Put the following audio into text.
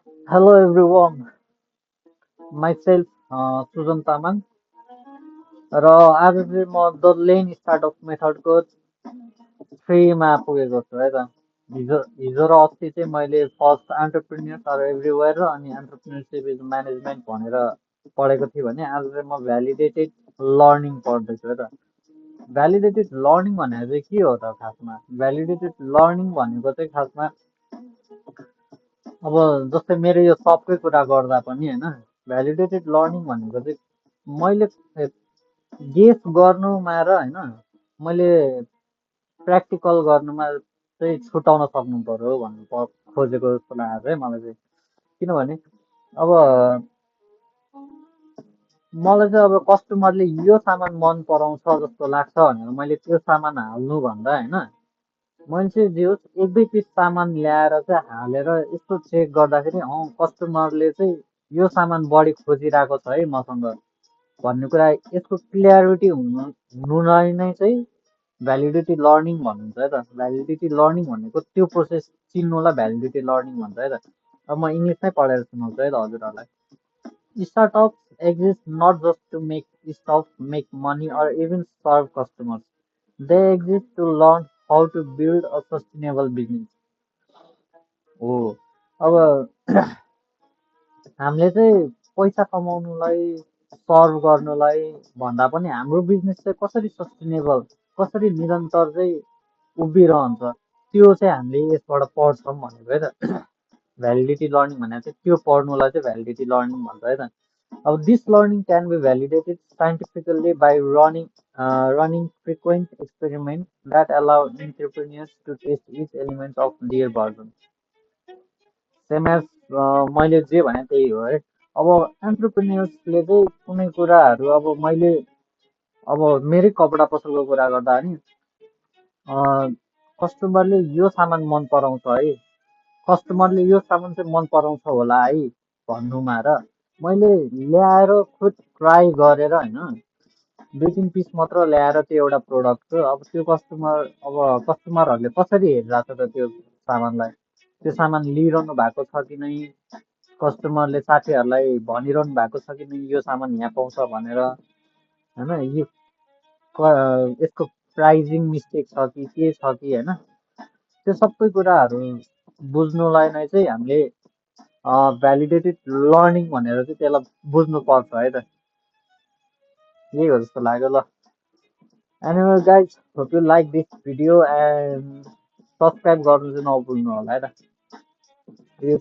Hello everyone, myself Sujan Tamang र आज चाहिँ म द लेन स्टार्टअप मेथडको 3 मा पुगेको छु है त। हिजो हिजो र अस्ति चाहिँ मैले फर्स्ट एन्टरप्रेन्योर्स आर एभ्रिवेयर र अनि एन्टरप्रेन्योरसिप इज म्यानेजमेन्ट भनेर पढेको थिएँ भने आज चाहिँ म भ्यालिडेटेड लर्निङ पढ्दैछु है त। भ्यालिडेटेड लर्निङ भनेको चाहिँ के हो त खासमा? भ्यालिडेटेड लर्निङ भनेको चाहिँ खासमा अब जस्तै मेरो यो सबकै कुरा गर्दा पनि होइन, भ्यालिडेटेड लर्निङ भनेको चाहिँ मैले गेस गर्नुमा र होइन मैले प्र्याक्टिकल गर्नुमा चाहिँ छुटाउन सक्नु पर्यो भन्नु खोजेको जस्तो लागेको है मलाई चाहिँ। किनभने अब मलाई चाहिँ अब कस्टमरले यो सामान मन पराउँछ जस्तो लाग्छ भनेर मैले त्यो सामान हाल्नुभन्दा होइन, मान्छे जे होस् एक दुई पिस सामान ल्याएर चाहिँ हालेर यस्तो चेक गर्दाखेरि कस्टमरले चाहिँ यो सामान बढी खोजिरहेको छ है मसँग भन्ने कुरा यसको क्लियरिटी हुनुलाई नै चाहिँ भ्यालिडिटी लर्निङ भन्नुहुन्छ है त। भ्यालिडिटी लर्निङ भनेको त्यो प्रोसेस चिन्नुलाई भ्यालिडिटी लर्निङ भन्छ है त। अब म इङ्ग्लिसमै पढेर सुनाउँछु है त हजुरहरूलाई। Startups exist not just to make stuff, make money, or even serve customers. They exist to learn how to build a sustainable business. हो अब हामीले चाहिँ पैसा कमाउनुलाई सर्भ गर्नुलाई भन्दा पनि हाम्रो बिजनेस चाहिँ कसरी सस्टेनेबल, कसरी निरन्तर चाहिँ उभिरहन्छ त्यो चाहिँ हामीले यसबाट पढ्छौँ भनेको है त। भ्यालिडिटी लर्निङ भनेको चाहिँ त्यो पढ्नुलाई चाहिँ भ्यालिडिटी लर्निङ भन्छ है त। अब this learning can be validated scientifically by running frequent experiments that allow entrepreneurs to test each element of their version. Same as मैले जे भने त्यही हो है। अब एन्टरप्रेन्योर्सले चाहिँ कुनै कुराहरू अब मैले अब मेरै कपडा पसलको कुरा गर्दा नि कस्टमरले यो सामान मन पराउँछ है, कस्टमरले यो सामान चाहिँ मन पराउँछ होला है भन्नुमा र मैले ल्याएर खुद ट्राई गरेर होइन दुई तिन पिस मात्र ल्याएर त्यो एउटा प्रोडक्टको अब त्यो कस्टमरहरूले कसरी हेरिरहेको छ त त्यो सामानलाई, त्यो सामान लिइरहनु भएको छ कि नै, कस्टमरले साथीहरूलाई भनिरहनु भएको छ कि नै यो सामान यहाँ पाउँछ भनेर होइन, यसको प्राइजिङ मिस्टेक छ कि के छ कि होइन, त्यो सबै कुराहरू बुझ्नुलाई नै चाहिँ हामीले भ्यालिडेटेड लर्निङ भनेर चाहिँ त्यसलाई बुझ्नुपर्छ है त। यही हो जस्तो लाग्यो ल। Anyway guys, hope you like this video and subscribe गर्नु चाहिँ नभुल्नु होला है त। See you.